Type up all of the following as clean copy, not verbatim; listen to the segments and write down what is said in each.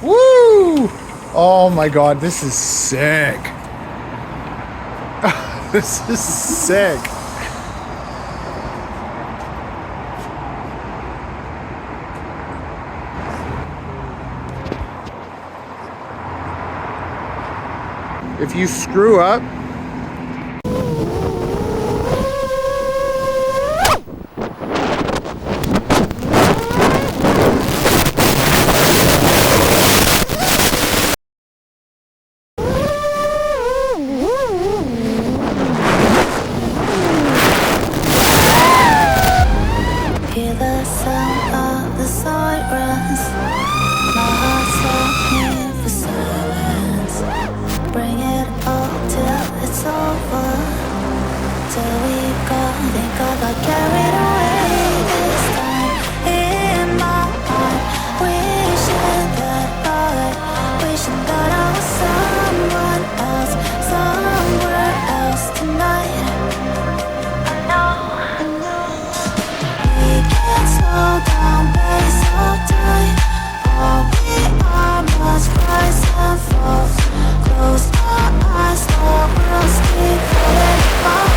Woo! Oh my god, this is sick. This is sick. If you screw up, hear the sound of the sirens. My heart's longing for silence. Bring it all till it's over. Till we go, think I got carried away this time. In my mind, wishing that I was someone else, somewhere else tonight. I know. We can't slow down, pace of time. All we are must rise and fall. Close my eyes, the world's keep falling apart.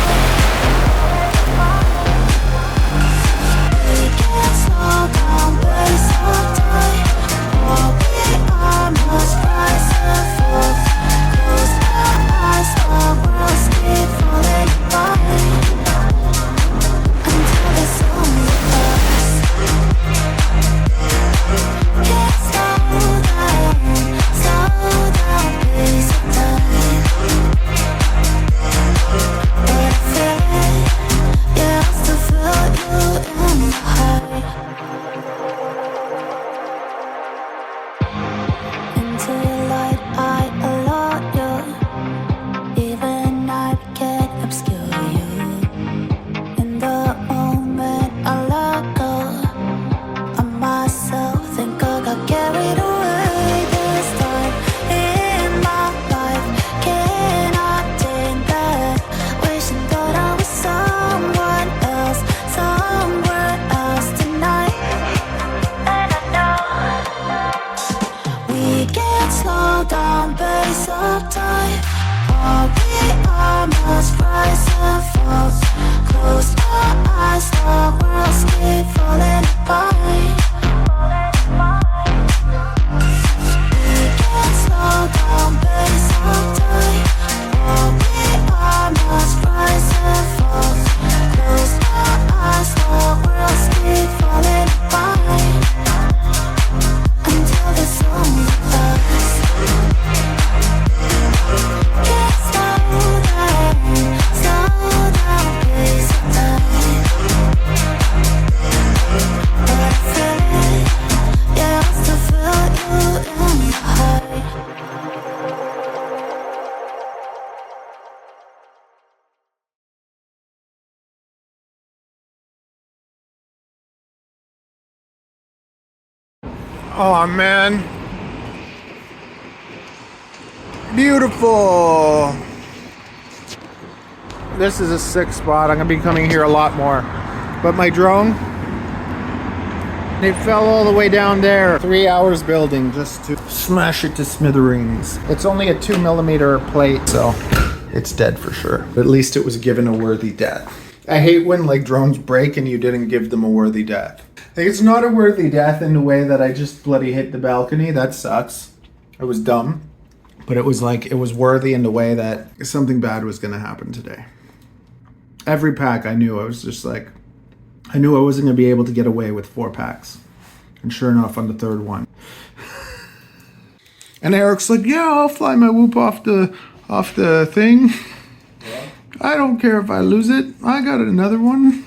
We can't slow down, pace of time. All we are must rise and fall. Close my eyes, the world's keep falling apart. Until there's only us. Can't slow down, pace of time. But I feel it, yeah, I still feel you in my heart. Into your light, I allow you. Even I can't obscure you. In the moment I let go of myself, think I got carried away this time. In my life, cannot take that. Wishing that I was someone else, somewhere else tonight. And I know we can't slow down, pace of time. All we are must rise and fall. Close my eyes, the world's keep falling apart. We can't slow down, pace of time. All we are must rise and fall. Close my eyes, the world's keep falling apart. Until there's only us. Can't slow down, pace of time. But I feel it, yeah, I still feel you in my heart. oh man. Beautiful. This is a sick spot. I'm gonna be coming here a lot more. But my drone, it fell all the way down there. 3 hours building just to smash it to smithereens. It's only a 2mm plate, so it's dead for sure. At least it was given a worthy death. I hate when like drones break and you didn't give them a worthy death. Like, it's not a worthy death in the way that I just bloody hit the balcony. That sucks. It was dumb. But it was like, it was worthy in the way that something bad was gonna happen today. Every pack I knew, I was just like, I knew I wasn't gonna be able to get away with 4 packs. And sure enough, on the 3rd one. And Eric's like, yeah, I'll fly my whoop off the thing. Yeah. I don't care if I lose it. I got another one.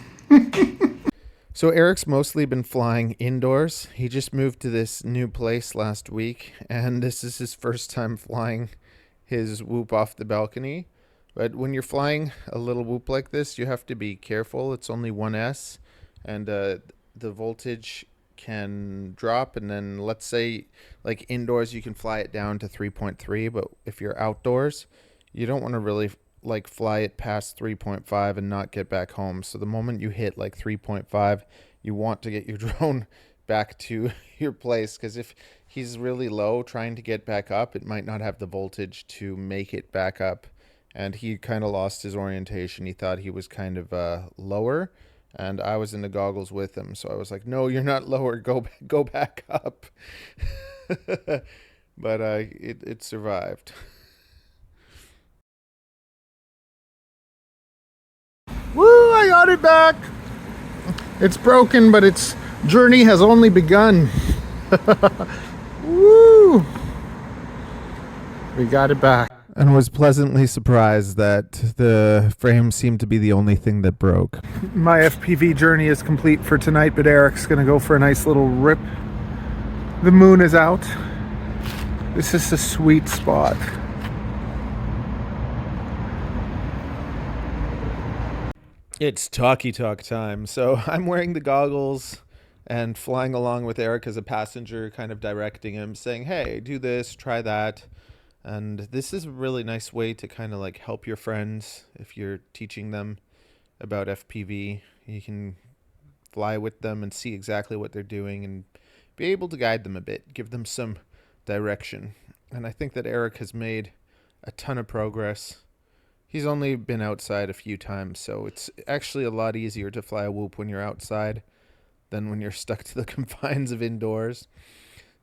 So Eric's mostly been flying indoors. He just moved to this new place last week, and this is his first time flying his whoop off the balcony. But when you're flying a little whoop like this, you have to be careful. It's only 1S, and the voltage can drop. And then let's say like indoors, you can fly it down to 3.3, but if you're outdoors, you don't want to really like fly it past 3.5 and not get back home. So the moment you hit like 3.5, you want to get your drone back to your place, because if he's really low trying to get back up, it might not have the voltage to make it back up. And he kind of lost his orientation. He thought he was kind of lower, and I was in the goggles with him. So I was like, no, you're not lower. Go back up. But it survived. Woo, I got it back. It's broken, but its journey has only begun. Woo! We got it back. And was pleasantly surprised that the frame seemed to be the only thing that broke. My FPV journey is complete for tonight, but Eric's gonna go for a nice little rip. The moon is out. This is a sweet spot. It's talkie talk time. So I'm wearing the goggles and flying along with Eric as a passenger, kind of directing him, saying, hey, do this, try that. And this is a really nice way to kind of like help your friends if you're teaching them about FPV. You can fly with them and see exactly what they're doing and be able to guide them a bit, give them some direction. And I think that Eric has made a ton of progress. He's only been outside a few times, so it's actually a lot easier to fly a whoop when you're outside than when you're stuck to the confines of indoors.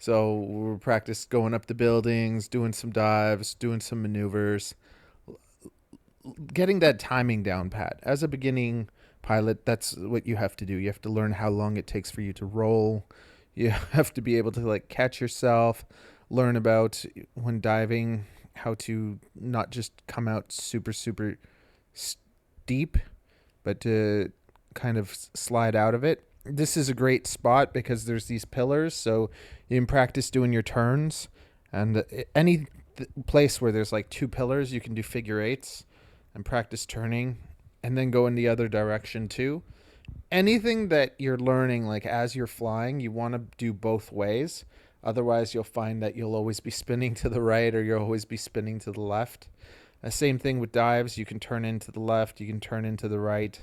So we're practice going up the buildings, doing some dives, doing some maneuvers, getting that timing down pat. As a beginning pilot, that's what you have to do. You have to learn how long it takes for you to roll. You have to be able to like catch yourself, learn about when diving, how to not just come out super steep, but to kind of slide out of it. This is a great spot because there's these pillars, so you can practice doing your turns. And any place where there's like two pillars, you can do figure eights and practice turning and then go in the other direction too. Anything that you're learning, like as you're flying, you want to do both ways. Otherwise, you'll find that you'll always be spinning to the right or you'll always be spinning to the left. The same thing with dives. You can turn into the left, you can turn into the right.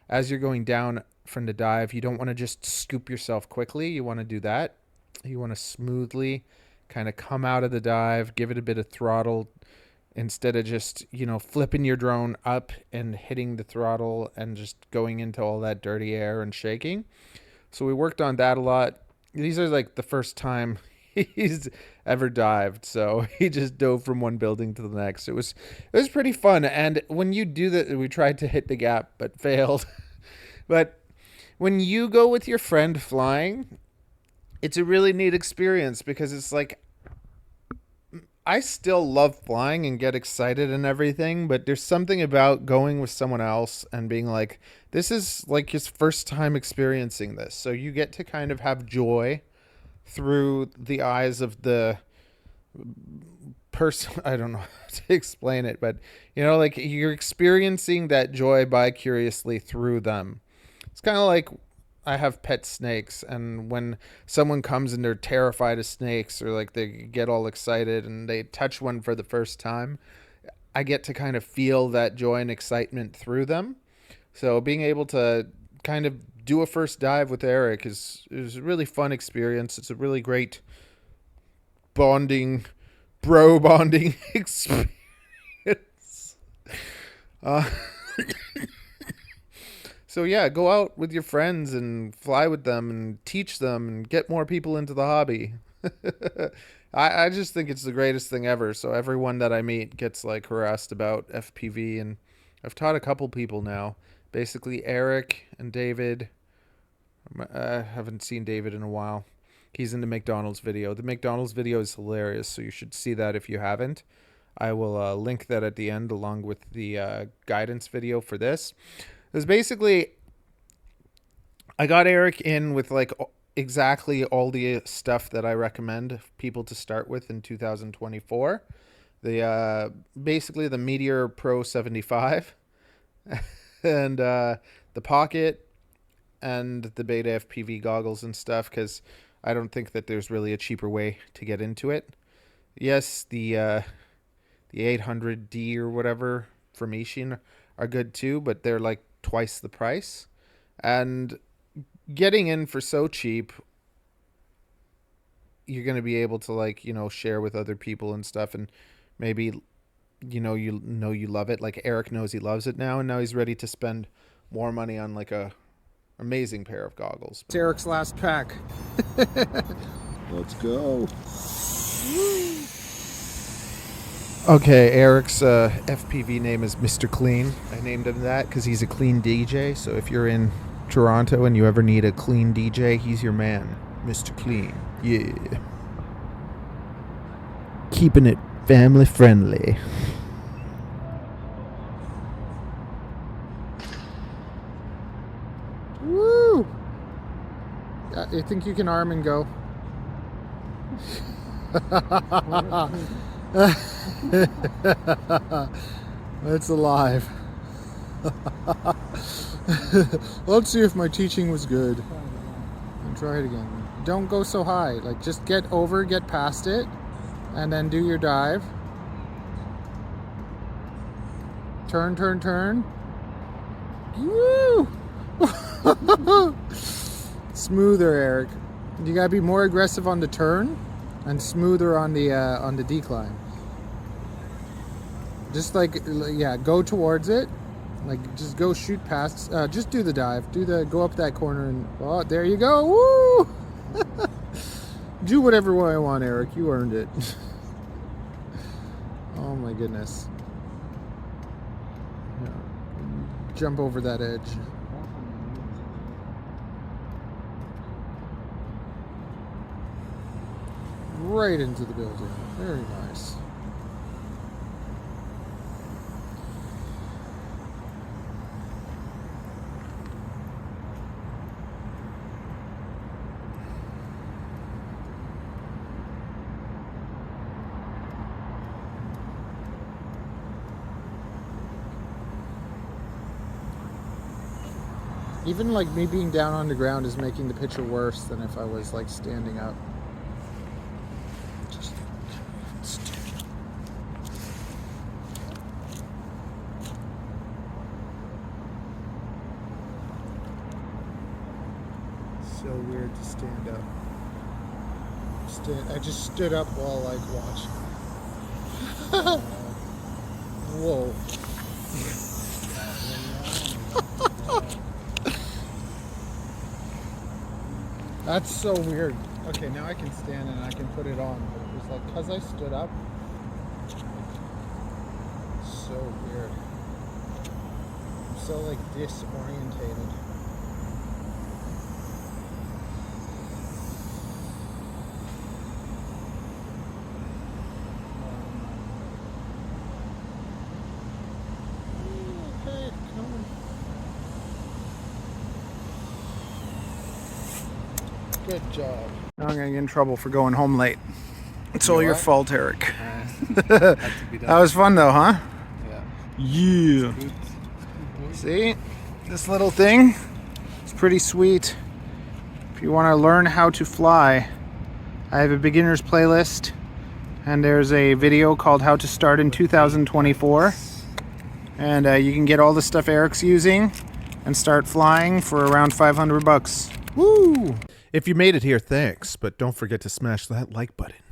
As you're going down from the dive, you don't want to just scoop yourself quickly. You want to do that. You want to smoothly kind of come out of the dive, give it a bit of throttle instead of just, flipping your drone up and hitting the throttle and just going into all that dirty air and shaking. So we worked on that a lot. These are like the first time he's ever dived, so he just dove from one building to the next. It was pretty fun. And when you do that, we tried to hit the gap but failed. But when you go with your friend flying, it's a really neat experience because it's like, I still love flying and get excited and everything, but there's something about going with someone else and being like, this is like his first time experiencing this. So you get to kind of have joy through the eyes of the person. I don't know how to explain it, but like you're experiencing that joy bi-curiously through them. It's kind of like I have pet snakes, and when someone comes and they're terrified of snakes or like they get all excited and they touch one for the first time, I get to kind of feel that joy and excitement through them. So being able to kind of do a first dive with Eric is a really fun experience. It's a really great bro bonding experience. So yeah, go out with your friends and fly with them and teach them and get more people into the hobby. I just think it's the greatest thing ever. So everyone that I meet gets like harassed about FPV, and I've taught a couple people now. Basically Eric and David. I haven't seen David in a while. He's in the McDonald's video. The McDonald's video is hilarious, so you should see that if you haven't. I will link that at the end along with the guidance video for this. Because basically, I got Eric in with like exactly all the stuff that I recommend people to start with in 2024. Basically the Meteor Pro 75 and the Pocket and the Beta FPV goggles and stuff, because I don't think that there's really a cheaper way to get into it. Yes, the 800D or whatever from Ishin are good too, but they're like twice the price. And getting in for so cheap you're going to be able to, like, you know, share with other people and stuff, and maybe, you know you love it. Like Eric knows he loves it now, and now he's ready to spend more money on like a amazing pair of goggles. It's Eric's last pack. Let's go. Okay, Eric's FPV name is Mr. Clean. I named him that because he's a clean DJ. So if you're in Toronto and you ever need a clean DJ, he's your man, Mr. Clean. Yeah. Keeping it family friendly. Woo! I think you can arm and go. It's alive. Let's see if my teaching was good. And try it again. Don't go so high. Like, just get past it, and then do your dive. Turn, turn, turn. Woo! Smoother, Eric. You gotta be more aggressive on the turn and smoother on the decline. Just like, yeah, go towards it. Like, just go shoot past. Just do the dive. Go up that corner and, oh, there you go. Woo! Do whatever way I want, Eric. You earned it. Oh my goodness. Yeah. Jump over that edge. Right into the building. Very nice. Even like me being down on the ground is making the picture worse than if I was like standing up. So weird to stand up. I just stood up while like watching. Whoa. That's so weird. Okay, now I can stand and I can put it on. But it was like, because I stood up. So weird. I'm so like disorientated. Okay, come on. Good job. Now I'm gonna get in trouble for going home late. It's all your fault, Eric. That was fun though, huh? Yeah. See? This little thing? It's pretty sweet. If you want to learn how to fly, I have a beginner's playlist, and there's a video called How to Start in 2024. And you can get all the stuff Eric's using and start flying for around $500. Woo! If you made it here, thanks, but don't forget to smash that like button.